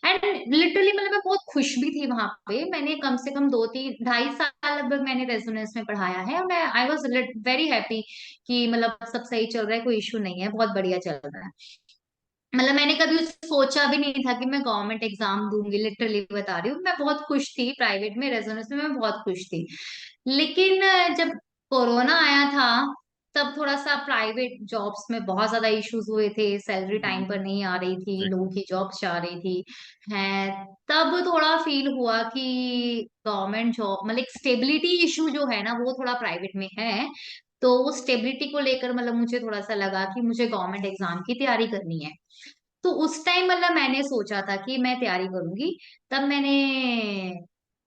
एंड लिटरली मतलब मैं बहुत खुश भी थी वहां पे। मैंने कम से कम 2-3-2.5 साल लगभग मैंने रेजोनेंस में पढ़ाया है, और मैं आई वॉज वेरी हैप्पी कि मतलब सब सही चल रहा है, कोई इशू नहीं है, बहुत बढ़िया चल रहा है। मतलब मैंने कभी सोचा भी नहीं था कि मैं गवर्नमेंट एग्जाम दूंगी, लिटरली बता रही हूँ। मैं बहुत खुश थी प्राइवेट में, रेजोनेंस में मैं बहुत खुश थी। लेकिन जब कोरोना आया था, तब थोड़ा सा प्राइवेट जॉब्स में बहुत ज्यादा इश्यूज हुए थे, सैलरी टाइम पर नहीं आ रही थी, लोगों की जॉब्स जा रही थी है। तब थोड़ा फील हुआ कि गवर्नमेंट जॉब मतलब एक स्टेबिलिटी इशू जो है ना, वो थोड़ा प्राइवेट में है। तो वो स्टेबिलिटी को लेकर मतलब मुझे थोड़ा सा लगा कि मुझे गवर्नमेंट एग्जाम की तैयारी करनी है। तो उस टाइम मतलब मैंने सोचा था कि मैं तैयारी करूंगी। तब मैंने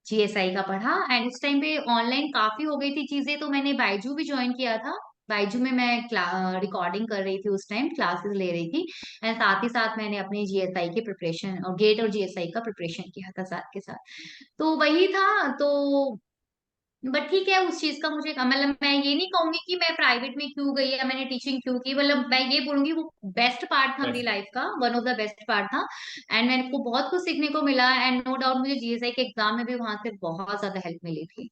जीएसआई का पढ़ा, एंड उस टाइम पे ऑनलाइन काफी हो गई थी चीजें, तो मैंने बायजू भी ज्वाइन किया था। बायजू में मैं रिकॉर्डिंग कर रही थी, उस टाइम क्लासेस ले रही थी। एंड साथ ही साथ मैंने अपने जीएसआई की प्रिपरेशन और गेट और जीएसआई का प्रिपरेशन किया था साथ के साथ। तो वही था। तो बट ठीक है, उस चीज का मुझे मतलब मैं ये नहीं कहूंगी कि मैं प्राइवेट में क्यों गई या मैंने टीचिंग क्यों की, मतलब मैं ये बोलूंगी वो बेस्ट पार्ट था मेरी Yes. लाइफ का, one of the best part था। एंड मेरे को बहुत कुछ सीखने को मिला, एंड नो डाउट मुझे जीएसआई के एग्जाम में भी वहां से बहुत ज्यादा हेल्प मिली थी।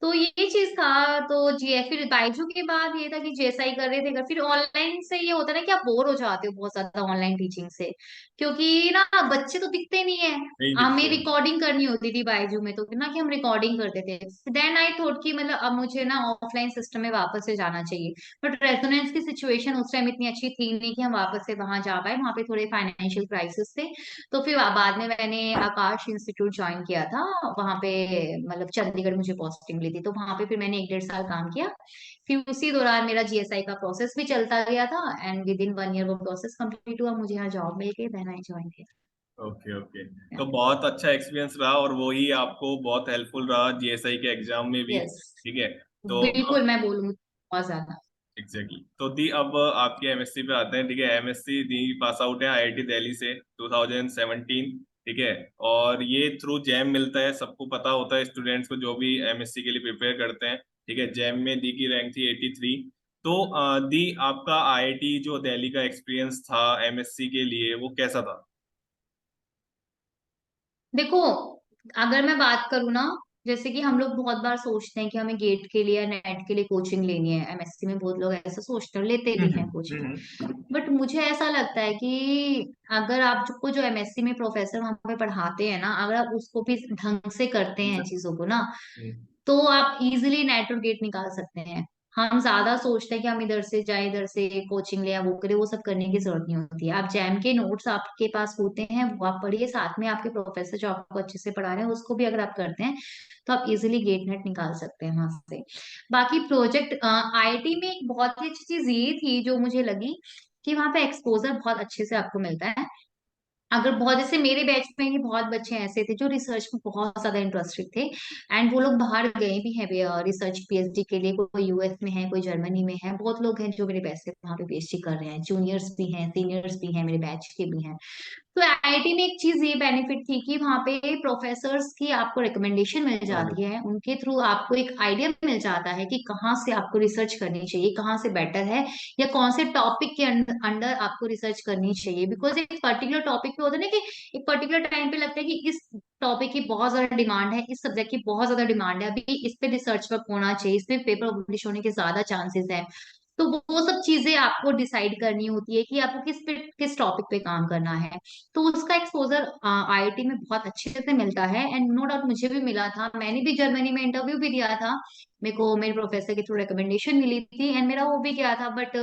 तो ये चीज था। तो जी फिर बायजू के बाद ये था कि जेएसआई कर रहे थे फिर ऑनलाइन से ये होता है ना कि आप बोर हो जाते हो बहुत ज्यादा ऑनलाइन टीचिंग से, क्योंकि ना बच्चे तो दिखते नहीं है। नहीं हमें दिखते हैं। रिकॉर्डिंग करनी होती थी बायजू में, तो ना कि हम रिकॉर्डिंग करते थे। देन आई थॉट कि मतलब अब मुझे ना ऑफलाइन सिस्टम में वापस से जाना चाहिए। बट रेजोनेंस की सिचुएशन उस टाइम इतनी अच्छी थी नहीं कि हम वापस से वहां जा पाए, वहां पे थोड़े फाइनेंशियल क्राइसिस थे। तो फिर बाद में मैंने आकाश इंस्टीट्यूट ज्वाइन किया था। वहां पे मतलब चंडीगढ़ मुझे पोस्टिंग मिली थी, तो वहां पे फिर मैंने 1-1.5 साल काम किया। फिर उसी दौरान मेरा जीएसआई का प्रोसेस भी चलता गया था, एंड विद इन 1 ईयर वो प्रोसेस कंप्लीट हुआ, मुझे यहाँ जॉब मिल गई, then I join okay okay. तो किया। बहुत अच्छा एक्सपीरियंस रहा और वो ही आपको बहुत हेल्पफुल रहा जीएसआई के एग्जाम में भी। यस, ठीक है। तो बिल्कुल मैं बोलूंगी बहुत ज्यादा। एग्जैक्टली तो दी अब आपके एमएससी पे आते हैं। ठीक है, एमएससी दी पास आउट है आईआईटी दिल्ली से 2017। ठीक है, और ये थ्रू जैम मिलता है, सबको पता होता है स्टूडेंट्स को जो भी एमएससी के लिए प्रिपेयर करते हैं। ठीक है, जैम में दी की रैंक थी 83। तो दी आपका आईआईटी जो दिल्ली का एक्सपीरियंस था एमएससी के लिए वो कैसा था? देखो, अगर मैं बात करूँ ना, जैसे कि हम लोग बहुत बार सोचते हैं कि हमें गेट के लिए या नेट के लिए कोचिंग लेनी है, एमएससी में बहुत लोग ऐसा सोचते हैं, लेते भी हैं कोचिंग। बट मुझे ऐसा लगता है कि अगर आपको जो एमएससी में प्रोफेसर वहां पे पढ़ाते हैं ना, अगर आप उसको भी ढंग से करते हैं चीजों को ना, हम्म। तो आप इजिली नेट और गेट निकाल सकते हैं। हम ज्यादा सोचते हैं कि हम इधर से जाए, इधर से कोचिंग ले या वो करे, वो सब करने की जरूरत नहीं होती है। आप जैम के नोट्स आपके पास होते हैं, वो आप पढ़िए, साथ में आपके प्रोफेसर जो आपको अच्छे से पढ़ा रहे हैं उसको भी अगर आप करते हैं, तो आप इजिली गेट नेट निकाल सकते हैं वहां से। बाकी प्रोजेक्ट आईआईटी में एक बहुत ही अच्छी चीज ये थी जो मुझे लगी, कि वहां पे एक्सपोजर बहुत अच्छे से आपको मिलता है। अगर बहुत, जैसे मेरे बैच में ही बहुत बच्चे ऐसे थे जो रिसर्च में बहुत ज्यादा इंटरेस्टेड थे, एंड वो लोग बाहर गए भी हैं रिसर्च पीएचडी के लिए। कोई यूएस में है, कोई जर्मनी में है, बहुत लोग हैं जो मेरे बैच से वहां पे पीएचडी कर रहे हैं, जूनियर्स भी हैं, सीनियर्स भी हैं, मेरे बैच के भी हैं। तो आईआईटी में एक चीज ये बेनिफिट थी कि वहां पे प्रोफेसर्स की आपको रिकमेंडेशन मिल जाती है, उनके थ्रू आपको एक आइडिया मिल जाता है कि कहाँ से आपको रिसर्च करनी चाहिए, कहाँ से बेटर है, या कौन से टॉपिक के अंडर आपको रिसर्च करनी चाहिए। बिकॉज एक पर्टिकुलर टॉपिक पे होता है ना कि एक पर्टिकुलर टाइम पे लगता है कि इस टॉपिक की बहुत ज्यादा डिमांड है, इस सब्जेक्ट की बहुत ज्यादा डिमांड है, अभी इस पे रिसर्च वर्क होना चाहिए, इसमें पेपर पब्लिश होने के ज्यादा चांसेस है। तो वो सब चीजें आपको डिसाइड करनी होती है कि आपको किस टॉपिक पे काम करना है। तो उसका एक्सपोजर आईआईटी में बहुत अच्छे से मिलता है, एंड नो डाउट मुझे भी मिला था। मैंने भी जर्मनी में इंटरव्यू भी दिया था, मेरे को मेरे प्रोफेसर के थ्रू रिकमेंडेशन मिली थी, एंड मेरा वो भी गया था। बट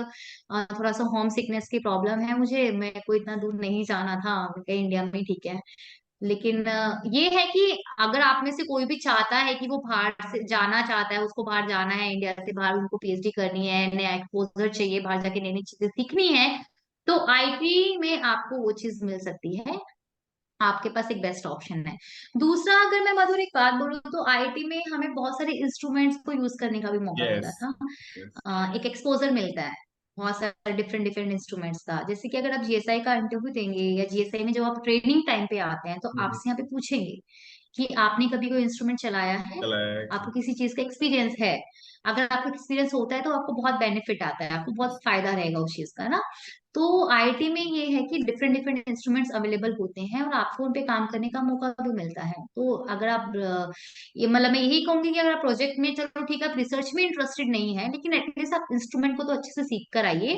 थोड़ा सा होम सिकनेस की प्रॉब्लम है मुझे, मेरे को इतना दूर नहीं जाना था, मैं कहा इंडिया में ही ठीक है। लेकिन ये है कि अगर आप में से कोई भी चाहता है कि वो बाहर से जाना चाहता है, उसको बाहर जाना है, इंडिया से बाहर उनको पीएचडी करनी है, नया एक्सपोजर चाहिए, बाहर जाके नई नई चीजें सीखनी है, तो आईटी में आपको वो चीज मिल सकती है। आपके पास एक बेस्ट ऑप्शन है। दूसरा, अगर मैं मधुर एक बात बोलूँ, तो आईटी में हमें बहुत सारे इंस्ट्रूमेंट्स को यूज करने का भी मौका यस। मिलता था। यस। एक एक्सपोजर मिलता है। बहुत सारे डिफरेंट डिफरेंट इंस्ट्रूमेंट्स का। जैसे कि अगर आप जीएसआई का इंटरव्यू देंगे या जीएसआई में जब आप ट्रेनिंग टाइम पे आते हैं तो हम्म, आपसे यहाँ पे पूछेंगे कि आपने कभी कोई इंस्ट्रूमेंट चलाया है, चलाया है आपको कि- किसी चीज का एक्सपीरियंस है। अगर आपको एक्सपीरियंस होता है तो आपको बहुत बेनिफिट आता है, आपको बहुत फायदा रहेगा उस चीज का ना। तो आईटी में ये है कि डिफरेंट डिफरेंट इंस्ट्रूमेंट्स अवेलेबल होते हैं और आपको उन पे काम करने का मौका भी मिलता है। तो अगर आप ये मतलब मैं यही कहूंगी कि अगर आप प्रोजेक्ट में, चलो ठीक है आप रिसर्च में इंटरेस्टेड नहीं है, लेकिन एटलीस्ट आप इंस्ट्रूमेंट को तो अच्छे से सीख कर आइए,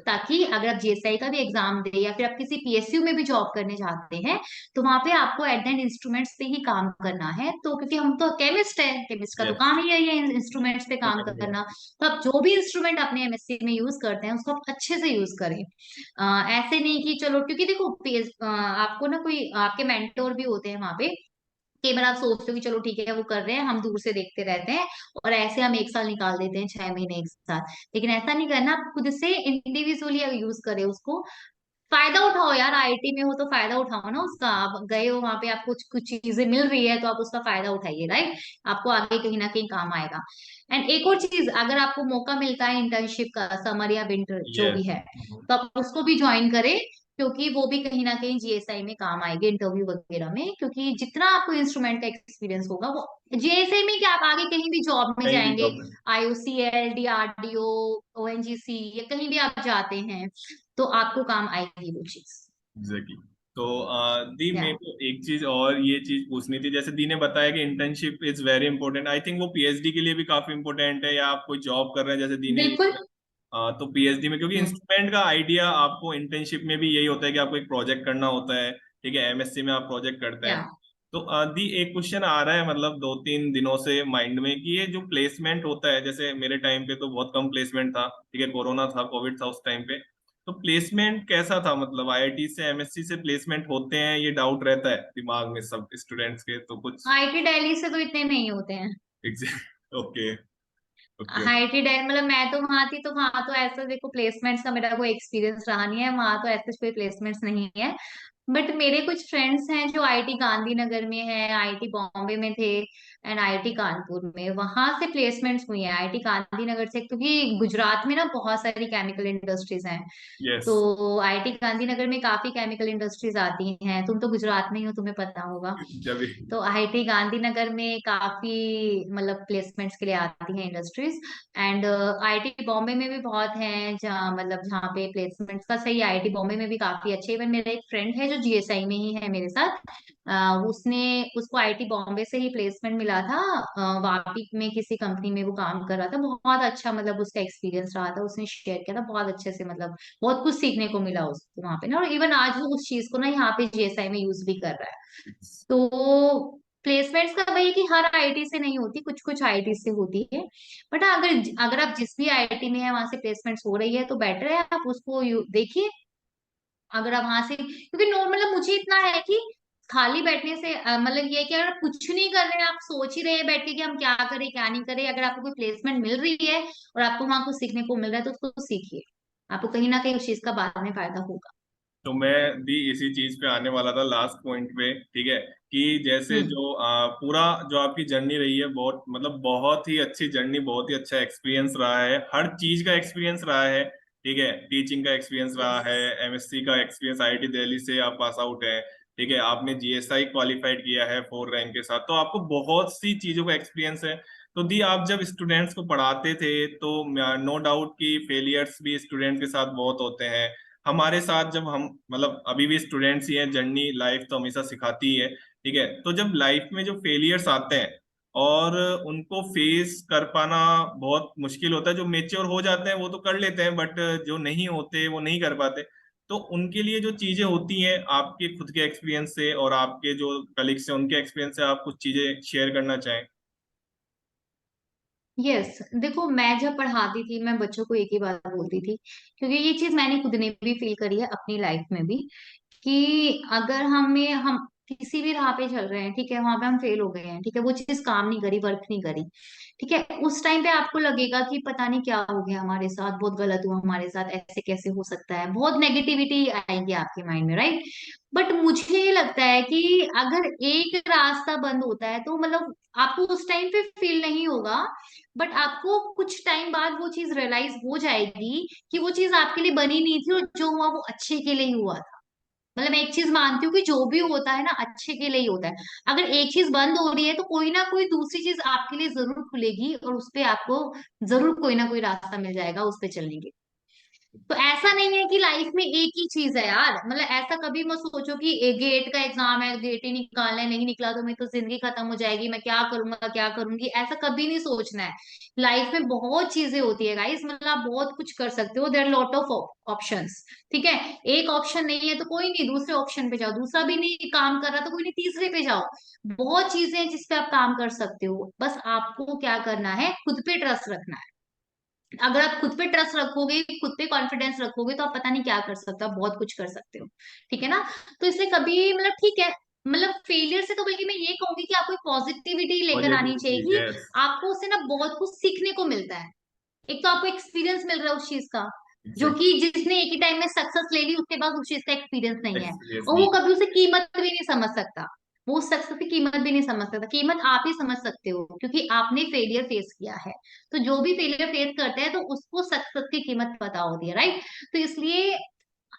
ताकि अगर आप जीएसआई का भी एग्जाम दे या फिर आप किसी पीएसयू में भी जॉब करने जाते हैं तो वहां पे आपको एट द एंड इंस्ट्रूमेंट्स पे ही काम करना है। तो क्योंकि हम तो केमिस्ट है, केमिस्ट का तो यस। काम ही यही है इंस्ट्रूमेंट्स पे काम करना। तो आप जो भी इंस्ट्रूमेंट अपने एमएससी में यूज करते हैं उसको आप अच्छे से यूज करें। ऐसे नहीं कि चलो, क्योंकि देखो आपको ना कोई आपके मेंटोर भी होते हैं वहां पे। कई बार आप सोचते हो कि चलो ठीक है वो कर रहे हैं, हम दूर से देखते रहते हैं और ऐसे हम एक साल निकाल देते हैं, 6 महीने एक साथ। लेकिन ऐसा नहीं करना, आप खुद से इंडिविजुअली यूज करें उसको। फायदा उठाओ यार, आईटी में हो तो फायदा उठाओ ना उसका। आप गए हो वहां पे, आपको कुछ कुछ चीजें मिल रही है तो आप उसका फायदा उठाइए, राइट। आपको आगे कहीं ना कहीं काम आएगा। एंड एक और चीज, अगर आपको मौका मिलता है इंटर्नशिप का, समर या विंटर जो भी यस। है, तो आप उसको भी ज्वाइन करें, क्योंकि वो भी कहीं ना कहीं जीएसआई में काम आएगी इंटरव्यू वगैरह में। क्योंकि जितना आपको इंस्ट्रूमेंट का एक्सपीरियंस होगा वो जीएसआई में, क्या आप आगे कहीं भी जॉब में कहीं भी जाएंगे, जॉब में। आईओसीएल, डीआरडीओ, ओएनजीसी, या कहीं भी आप जाते हैं तो आपको काम आएगी वो चीज। एग्जैक्टली। तो दी या मेरे को एक चीज और ये चीज पूछनी थी, जैसे दी ने बताया कि internship is very important, I think वो पीएचडी के लिए भी काफी इंपॉर्टेंट है, या आप कोई जॉब कर रहे हैं जैसे दी ने। बिल्कुल। तो पीएचडी में, क्योंकि हम्म। इंस्ट्रूमेंट का आइडिया आपको इंटर्नशिप में भी यही होता है कि आपको एक प्रोजेक्ट करना होता है, ठीक है, एमएससी में आप प्रोजेक्ट करते या हैं। तो दी एक क्वेश्चन आ रहा है मतलब 2-3 दिनों से माइंड में, कि ये जो प्लेसमेंट होता है, जैसे मेरे टाइम पे तो बहुत कम प्लेसमेंट था, ठीक है, कोरोना था, कोविड था उस टाइम पे। तो प्लेसमेंट कैसा था, मतलब आईआईटी से एमएससी से प्लेसमेंट होते हैं, ये डाउट रहता है दिमाग में सब स्टूडेंट्स के, तो कुछ। आईटी दिल्ली से तो इतने नहीं होते हैं। Exact. Okay. Okay. IT Delhi मतलब मैं तो वहां थी, तो वहां तो ऐसा देखो प्लेसमेंट्स का मेरा कोई एक्सपीरियंस रहा नहीं है, वहां तो ऐसे कोई प्लेसमेंट्स नहीं है। बट मेरे कुछ फ्रेंड्स हैं जो आईटी गांधीनगर में है, आईटी बॉम्बे में थे, एंड आईटी कानपुर में, वहां से प्लेसमेंट्स हुई है आईटी गांधीनगर से, क्योंकि गुजरात में ना बहुत सारी केमिकल इंडस्ट्रीज हैं। यस। तो आईटी गांधीनगर में काफी केमिकल इंडस्ट्रीज आती हैं, तुम तो गुजरात में ही हो, तुम्हें पता होगा। जब तो आईटी गांधीनगर में काफी मतलब प्लेसमेंट्स के लिए आती हैं इंडस्ट्रीज। एंड आईटी बॉम्बे में भी बहुत हैं, जहाँ मतलब जहाँ पे प्लेसमेंट्स का सही, आईटी बॉम्बे में भी काफी अच्छे। इवन मेरा एक फ्रेंड है जो जीएसआई में ही है मेरे साथ, उसने उसको आईटी बॉम्बे से ही प्लेसमेंट मिला था। वापी में किसी कंपनी में वो काम कर रहा था, बहुत अच्छा मतलब उसका एक्सपीरियंस रहा था, उसने शेयर किया था बहुत अच्छे से, मतलब बहुत कुछ सीखने को मिला उसको वहां पे ना। और इवन आज वो उस चीज को ना यहाँ पे जीएसआई में यूज भी कर रहा है। तो प्लेसमेंट्स का वही कि हर आईटी से नहीं होती, कुछ कुछ आईटी से होती है। बट अगर अगर आप जिस भी आईटी में है वहां से प्लेसमेंट्स हो रही है तो बेटर है, आप उसको देखिए। अगर आप वहां से, क्योंकि नॉर्मल मुझे इतना है कि खाली बैठने से मतलब ये है कि अगर आप कुछ नहीं कर रहे हैं, आप सोच ही रहे हैं बैठ के कि हम क्या करें क्या नहीं करें, अगर आपको कोई प्लेसमेंट मिल रही है और आपको वहां कुछ सीखने को मिल रहा है तो उसको सीखिए, आपको कहीं ना कहीं उस चीज का बाद में फायदा होगा। तो मैं भी इसी चीज पे आने वाला था लास्ट पॉइंट पे, ठीक है, कि जैसे हम्म। जो पूरा जो आपकी जर्नी रही है, बहुत मतलब बहुत ही अच्छी जर्नी, बहुत ही अच्छा एक्सपीरियंस रहा है, हर चीज का एक्सपीरियंस रहा है, ठीक है, टीचिंग का एक्सपीरियंस रहा यस। है, एमएससी का एक्सपीरियंस, आईआईटी दिल्ली से आप पास आउट है, ठीक है, आपने जीएसआई क्वालिफाइड किया है 4 रैंक के साथ, तो आपको बहुत सी चीजों का एक्सपीरियंस है। तो दी आप जब स्टूडेंट्स को पढ़ाते थे तो नो डाउट कि फेलियर्स भी स्टूडेंट के साथ बहुत होते हैं, हमारे साथ जब हम मतलब अभी भी स्टूडेंट्स ही हैं, जर्नी लाइफ तो हमेशा सिखाती ही है, ठीक है, तो जब लाइफ में जो फेलियर्स आते हैं और उनको फेस कर पाना बहुत मुश्किल होता है, जो मेच्योर हो जाते हैं वो तो कर लेते हैं, बट जो नहीं होते वो नहीं कर पाते। तो उनके लिए जो चीजें होती हैं, आपके खुद के एक्सपीरियंस से और आपके जो कलीग्स हैं उनके एक्सपीरियंस से, आप कुछ चीजें शेयर करना चाहें। यस, देखो मैं जब पढ़ाती थी मैं बच्चों को एक ही बात बोलती थी, क्योंकि ये चीज मैंने खुद ने भी फील करी है अपनी लाइफ में भी, कि अगर हमें हम किसी भी राह पे चल रहे हैं, ठीक है, वहां पे हम फेल हो गए हैं, ठीक है, वो चीज काम नहीं करी, वर्क नहीं करी, ठीक है, उस टाइम पे आपको लगेगा कि पता नहीं क्या हो गया हमारे साथ, बहुत गलत हुआ हमारे साथ, ऐसे कैसे हो सकता है, बहुत नेगेटिविटी आएगी आपके माइंड में, राइट। बट मुझे ये लगता है कि अगर एक रास्ता बंद होता है तो मतलब आपको उस टाइम पे फील नहीं होगा, बट आपको कुछ टाइम बाद वो चीज रियलाइज हो जाएगी कि वो चीज आपके लिए बनी नहीं थी, और जो हुआ वो अच्छे के लिए ही हुआ था। मतलब मैं एक चीज मानती हूँ कि जो भी होता है ना अच्छे के लिए ही होता है। अगर एक चीज बंद हो रही है तो कोई ना कोई दूसरी चीज आपके लिए जरूर खुलेगी, और उस पे आपको जरूर कोई ना कोई रास्ता मिल जाएगा उस पे चलने के। तो ऐसा नहीं है कि लाइफ में एक ही चीज है यार, मतलब ऐसा कभी मत सोचो कि एक गेट का एग्जाम है, गेट ही निकालना है, नहीं निकला तो मेरी तो जिंदगी खत्म हो जाएगी, मैं क्या करूंगा क्या करूंगी, ऐसा कभी नहीं सोचना है। लाइफ में बहुत चीजें होती है गाइस, मतलब आप बहुत कुछ कर सकते हो, देयर लॉट ऑफ ऑप्शंस, ठीक है। एक ऑप्शन नहीं है तो कोई नहीं, दूसरे ऑप्शन पे जाओ, दूसरा भी नहीं काम कर रहा तो कोई नहीं, तीसरे पे जाओ। बहुत चीजें हैं जिसपे आप काम कर सकते हो, बस आपको क्या करना है, खुद पे ट्रस्ट रखना है। अगर आप खुद पे ट्रस्ट रखोगे, खुद पे कॉन्फिडेंस रखोगे, तो आप पता नहीं क्या कर सकते हो, आप बहुत कुछ कर सकते हो, ठीक है ना। तो इसलिए कभी मतलब ठीक है, मतलब फेलियर से तो बल्कि मैं ये कहूंगी कि आपको पॉजिटिविटी लेकर आनी चाहिए पॉजिटिविटी, कि यस। आपको उससे ना बहुत कुछ सीखने को मिलता है। एक तो आपको एक्सपीरियंस मिल रहा है उस चीज का, जो एग्जैक्ट। कि जिसने एक ही टाइम में सक्सेस ले ली उसके पास उस चीज का एक्सपीरियंस नहीं है, एक्सपीरियंस और नहीं वो है। कभी उसे कीमत भी नहीं समझ सकता। वो उस सक्सेस की कीमत भी नहीं समझ सकता, कीमत आप ही समझ सकते हो क्योंकि आपने फेलियर फेस किया है। तो जो भी फेलियर फेस करते हैं तो उसको सक्सेस की कीमत पता होती है, राइट। तो इसलिए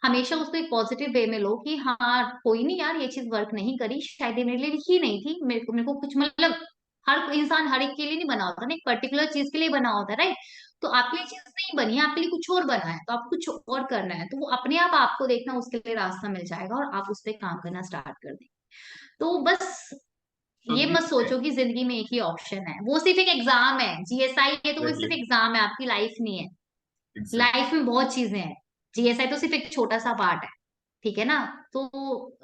हमेशा उसको एक पॉजिटिव वे में लो कि हाँ कोई नहीं यार, ये चीज वर्क नहीं करी, शायद ये मेरे लिए लिखी नहीं थी, मेरे को कुछ मतलब, हर इंसान हर एक के लिए नहीं बना होता ना, एक पर्टिकुलर चीज के लिए बना होता है, राइट। तो आपके लिए चीज नहीं बनी है, आपके लिए कुछ और बना है, तो आपको कुछ और करना है, तो वो अपने आप आपको देखना, उसके लिए रास्ता मिल जाएगा और आप उस पर काम करना स्टार्ट कर देंगे। तो बस तो ये दी, मत सोचो कि जिंदगी में एक ही ऑप्शन है, वो सिर्फ एक एग्जाम है, जीएसआई है तो वो एग्जैक्टली, सिर्फ एग्जाम है, आपकी लाइफ नहीं है। एग्जैक्ट। लाइफ में बहुत चीजें हैं, जीएसआई तो सिर्फ एक छोटा सा पार्ट है, ठीक है ना। तो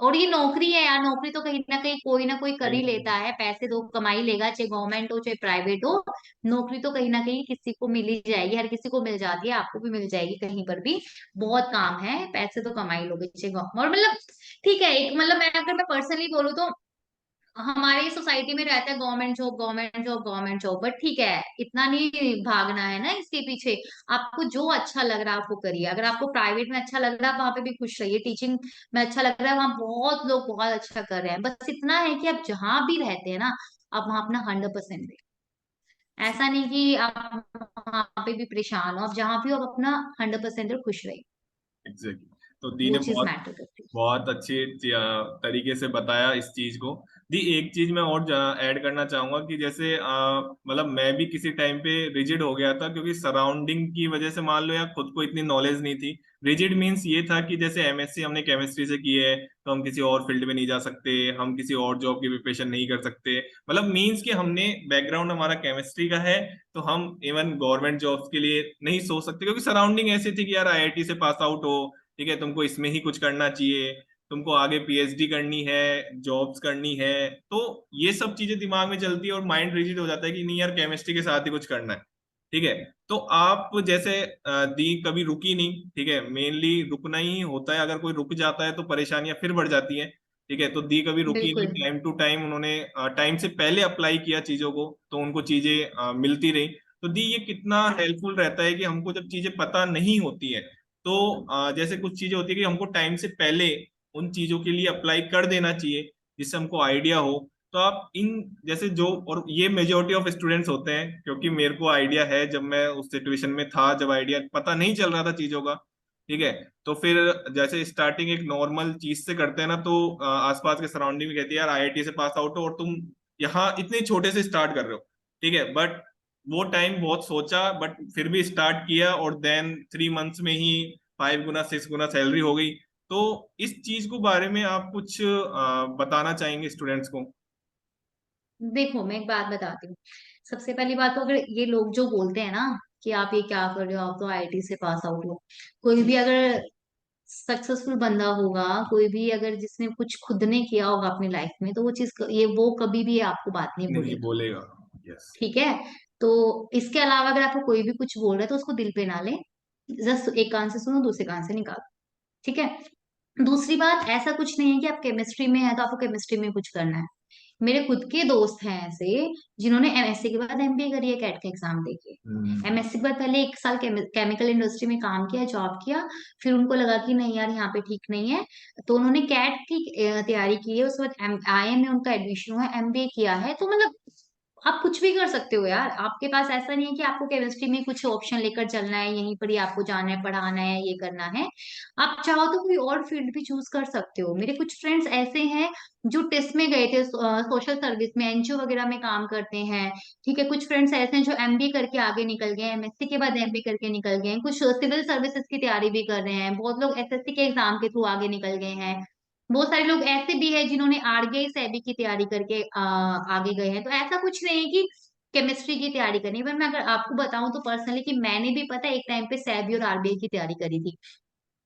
और ये नौकरी है यार, नौकरी तो कहीं ना कोई कर ही लेता है, पैसे तो कमा ही लेगा, चाहे गवर्नमेंट हो चाहे प्राइवेट हो। नौकरी तो कहीं ना कहीं किसी को मिल ही जाएगी, हर किसी को मिल जाती है, आपको भी मिल जाएगी कहीं पर भी। बहुत काम है, पैसे तो कमा ही लोगे, चाहे और मतलब ठीक है, एक मतलब मैं अगर मैं पर्सनली बोलूँ तो हमारी सोसाइटी में रहता है government job government job government job, but ठीक है, इतना नहीं भागना है ना इसके पीछे। आपको जो अच्छा लग रहा है आपको करिए, अगर आपको प्राइवेट में अच्छा लग रहा है वहां पे भी खुश रहिए, टीचिंग में अच्छा लग रहा है वहां बहुत लोग बहुत अच्छा कर रहे हैं, बस इतना है कि आप जहां भी रहते हैं ना, आप वहां अपना 100% दें। ऐसा नहीं कि आप वहां पे भी परेशान हो, आप जहां भी हो आप अपना 100% और खुश रहिए, एग्जैक्टली। तो दी वो ने चीज बहुत मैटर करती बहुत अच्छे तरीके से बताया इस चीज को। दी, एक चीज मैं और ऐड करना चाहूंगा कि जैसे मतलब मैं भी किसी टाइम पे रिजिड हो गया था, क्योंकि सराउंडिंग की वजह से मान लो, या खुद को इतनी नॉलेज नहीं थी। रिजिड मीन्स ये था कि जैसे एमएससी हमने केमिस्ट्री से की है तो हम किसी और फील्ड में नहीं जा सकते, हम किसी और जॉब की प्रिपरेशन नहीं कर सकते। मतलब मीन्स कि हमने बैकग्राउंड हमारा केमिस्ट्री का है, तो हम इवन गवर्नमेंट जॉब्स के लिए नहीं सोच सकते, क्योंकि सराउंडिंग ऐसी थी कि यार आईआईटी से पास आउट हो, ठीक है, तुमको इसमें ही कुछ करना चाहिए, तुमको आगे पीएचडी करनी है, जॉब्स करनी है। तो ये सब चीजें दिमाग में चलती है और माइंड रिजिड हो जाता है कि नहीं यार, केमिस्ट्री के साथ ही कुछ करना है, ठीक है। तो आप जैसे दी कभी रुकी नहीं, ठीक है, मेनली रुकना ही होता है, अगर कोई रुक जाता है तो परेशानियां फिर बढ़ जाती हैं, ठीक है। तो दी कभी है। रुकी नहीं, बिल्कुल। टाइम टू टाइम उन्होंने टाइम से पहले अप्लाई किया चीजों को, तो उनको चीजें मिलती रही। तो दी, ये कितना हेल्पफुल रहता है कि हमको जब चीजें पता नहीं होती है, तो जैसे कुछ चीजें होती है कि हमको टाइम से पहले उन चीजों के लिए अप्लाई कर देना चाहिए, जिससे हमको आइडिया हो। तो आप इन जैसे जो, और ये मेजोरिटी ऑफ स्टूडेंट्स होते हैं, क्योंकि मेरे को आइडिया है, जब मैं उस सिचुएशन में था जब आइडिया पता नहीं चल रहा था चीजों का, ठीक है। तो फिर जैसे स्टार्टिंग एक नॉर्मल चीज से करते हैं ना, तो आसपास के सराउंडिंग में कहती है यार आईआईटी से पास आउट हो और तुम यहाँ इतने छोटे से स्टार्ट कर रहे हो, ठीक है। बट वो टाइम बहुत सोचा, बट फिर भी स्टार्ट किया, और देन 3 मंथ्स में ही 5 गुना 6 गुना सैलरी हो गई। तो इस चीज को बारे में आप कुछ बताना चाहेंगे स्टूडेंट्स को? देखो मैं एक बात बताती हूँ, सबसे पहली बात तो अगर ये लोग जो बोलते हैं ना कि आप ये क्या कर रहे हो, आप तो आईआईटी से पास आउट हो, कोई भी अगर सक्सेसफुल बंदा होगा, कोई भी अगर जिसने कुछ खुद ने किया होगा अपनी लाइफ में, तो वो चीज ये वो कभी भी आपको बात नहीं नहीं बोलेगा, बोलेगा। यस। ठीक है। तो इसके अलावा अगर आपको कोई भी कुछ बोल रहा है तो उसको दिल पे ना ले, जस्ट एक कान से सुनो दूसरे कान से निकालो, ठीक है। दूसरी बात, ऐसा कुछ नहीं है कि आप केमिस्ट्री में है तो आपको केमिस्ट्री में कुछ करना है। मेरे खुद के दोस्त हैं ऐसे, जिन्होंने एमएससी के बाद एमबीए करी है कैट का एग्जाम देके। हम्म। एमएससी के बाद पहले 1 साल केमिकल इंडस्ट्री में काम किया, जॉब किया। फिर उनको लगा कि नहीं यार यहाँ पे ठीक नहीं है, तो उन्होंने कैट की तैयारी की है। उसके बाद आईएम में उनका एडमिशन हुआ, एमबीए किया है। तो मतलब आप कुछ भी कर सकते हो यार। आपके पास ऐसा नहीं है कि आपको केमिस्ट्री में कुछ ऑप्शन लेकर चलना है, यहीं पर ही आपको जाना है, पढ़ाना है, ये करना है। आप चाहो तो कोई और फील्ड भी चूज कर सकते हो। मेरे कुछ फ्रेंड्स ऐसे हैं जो टेस्ट में गए थे, सोशल सर्विस में, एनजीओ वगैरह में काम करते हैं। ठीक है, कुछ फ्रेंड्स ऐसे हैं जो एमबीए करके आगे निकल गए, एमएससी के बाद एमबीए करके निकल गए हैं। कुछ सिविल सर्विसेज की तैयारी भी कर रहे हैं, बहुत लोग एसएससी के एग्जाम के थ्रू आगे निकल गए हैं। बहुत सारे लोग ऐसे भी है जिन्होंने आरबीआई सेबी की तैयारी करके आगे गए हैं। तो ऐसा कुछ नहीं है कि केमिस्ट्री की तैयारी करनी है। पर मैं अगर आपको बताऊं तो पर्सनली कि मैंने भी पता है एक टाइम पे सेबी और आरबीआई की तैयारी करी थी।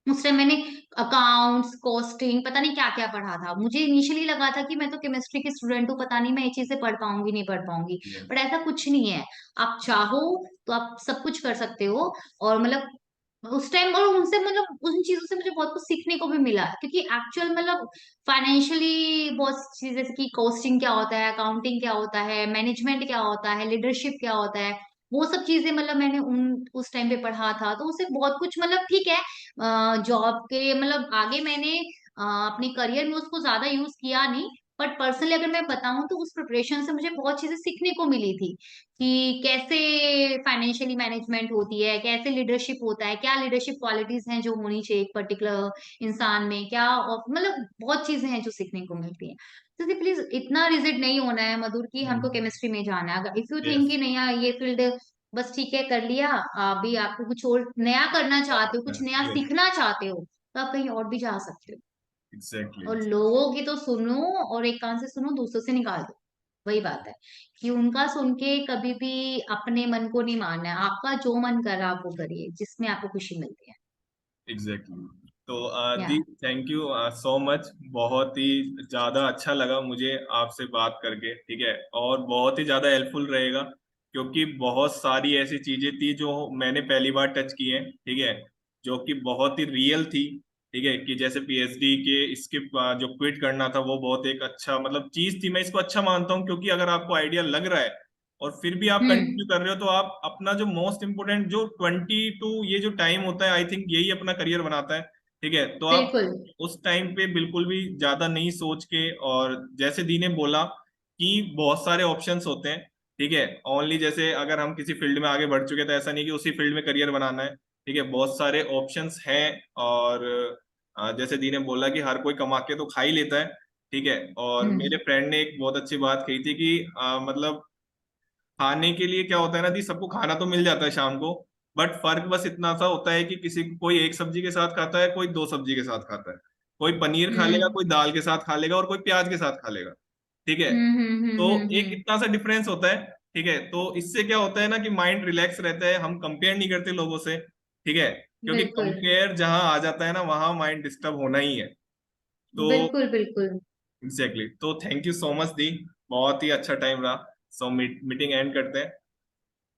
उस टाइम मैंने अकाउंट्स, कॉस्टिंग, पता नहीं क्या क्या पढ़ा था। मुझे इनिशियली लगा था कि मैं तो केमिस्ट्री की स्टूडेंट हूँ, पता नहीं मैं ये चीजें पढ़ पाऊंगी नहीं पढ़ पाऊंगी। बट ऐसा कुछ नहीं है। आप चाहो तो आप सब कुछ कर सकते हो। और मतलब उस टाइम, और उनसे मतलब उन चीजों से मुझे बहुत कुछ सीखने को भी मिला, क्योंकि एक्चुअल मतलब फाइनेंशियली बहुत चीजें, जैसे कि कॉस्टिंग क्या होता है, अकाउंटिंग क्या होता है, मैनेजमेंट क्या होता है, लीडरशिप क्या होता है, वो सब चीजें मतलब मैंने उस टाइम पे पढ़ा था। तो उससे बहुत कुछ मतलब ठीक है। जॉब के मतलब आगे मैंने अपने करियर में उसको ज्यादा यूज किया नहीं। बट पर्सनली अगर मैं बताऊं तो उस प्रिपरेशन से मुझे बहुत चीजें सीखने को मिली थी कि कैसे फाइनेंशियली मैनेजमेंट होती है, कैसे लीडरशिप होता है, क्या लीडरशिप क्वालिटीज हैं जो होनी चाहिए एक पर्टिकुलर इंसान में, क्या मतलब बहुत चीजें हैं जो सीखने को मिलती हैं। तो प्लीज इतना रिजिड नहीं होना है मधुर कि हमको केमिस्ट्री में जाना है। अगर इफ यू थिंक यस। कि नहीं यार ये फील्ड बस ठीक है कर लिया, अभी आपको कुछ और नया करना चाहते हो, कुछ नया यस। सीखना चाहते हो, तो आप कहीं और भी जा सकते हो। एग्जैक्टली। और लोगों की तो सुनो, और एक कान से सुनो दूसरों से निकाल दो। वही बात है कि उनका सुन के कभी भी अपने मन को नहीं मानना है। आपका जो मन कर रहा है आप वो करिए, जिसमें आपको खुशी मिलती है। एग्जैक्टली। तो या दी, थैंक यू सो मच। बहुत ही ज्यादा अच्छा लगा मुझे आपसे बात करके, ठीक है, और बहुत ही ज्यादा हेल्पफुल रहेगा, क्योंकि बहुत सारी ऐसी चीजें थी जो मैंने पहली बार टच की हैं, ठीक है, जो कि बहुत ही रियल थी। ठीक है, कि जैसे पीएचडी के इसके जो क्विट करना था वो बहुत एक अच्छा मतलब चीज थी। मैं इसको अच्छा मानता हूँ, क्योंकि अगर आपको आइडिया लग रहा है और फिर भी आप हम्म। कंटिन्यू कर रहे हो, तो आप अपना जो मोस्ट इम्पोर्टेंट जो 22 ये जो टाइम होता है, आई थिंक यही अपना करियर बनाता है। ठीक है, तो आप बिल्कुल। उस टाइम पे बिल्कुल भी ज्यादा नहीं सोच के, और जैसे दी ने बोला कि बहुत सारे ऑप्शंस होते हैं, ठीक है, ओनली जैसे अगर हम किसी फील्ड में आगे बढ़ चुके हैं तो ऐसा नहीं कि उसी फील्ड में करियर बनाना है। ठीक है, बहुत सारे ऑप्शंस हैं। और जैसे दी ने बोला कि हर कोई कमा के तो खा ही लेता है। ठीक है, और मेरे हम्म। फ्रेंड ने एक बहुत अच्छी बात कही थी कि मतलब खाने के लिए क्या होता है ना दी, सबको खाना तो मिल जाता है शाम को, बट फर्क बस इतना सा होता है कि किसी कोई एक सब्जी के साथ खाता है, कोई दो सब्जी के साथ खाता है, कोई पनीर खा लेगा, हम्म। कोई दाल के साथ खा लेगा, और कोई प्याज के साथ खा लेगा। ठीक है, तो एक हम्म। इतना सा डिफरेंस होता है। ठीक है, तो इससे क्या होता है ना कि माइंड रिलैक्स रहता है, हम कंपेयर नहीं करते लोगों से। ठीक है, क्योंकि बिल्कुल कंपेयर जहां आ जाता है ना, वहां माइंड डिस्टर्ब होना ही है। तो बिल्कुल। बिल्कुल। एग्जैक्टली, तो थैंक यू सो मच दी, बहुत ही अच्छा टाइम रहा। सो मीटिंग एंड करते हैं।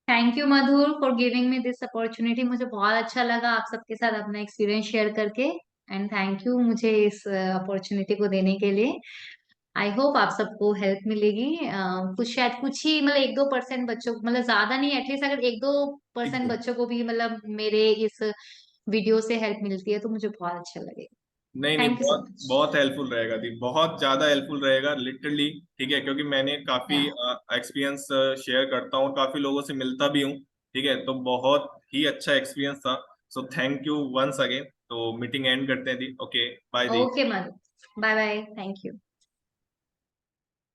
Thank you Madhur for giving me this opportunity. मुझे बहुत अच्छा लगा आप सबके साथ अपना एक्सपीरियंस शेयर करके। एंड थैंक यू मुझे इस अपॉर्चुनिटी को देने के लिए। आई होप आप सबको हेल्प मिलेगी। कुछ शायद कुछ ही मतलब 1-2% बच्चों को, मतलब ज्यादा नहीं, एटलीस्ट अगर 1-2% बच्चों को भी मतलब मेरे इस वीडियो से हेल्प मिलती है तो मुझे बहुत अच्छा लगेगा। नहीं नहीं, थैंक यू सो बहुत मच। बहुत हेल्पफुल रहेगा दी, बहुत ज्यादा हेल्पफुल रहेगा लिटरली। ठीक है, क्योंकि मैंने काफी या एक्सपीरियंस शेयर करता हूँ और काफी लोगों से मिलता भी हूँ। ठीक है, तो बहुत ही अच्छा एक्सपीरियंस था। So thank you once again. तो मीटिंग एंड करते हैं दी। ओके, बाय दी। Okay Madhur, bye bye, thank you.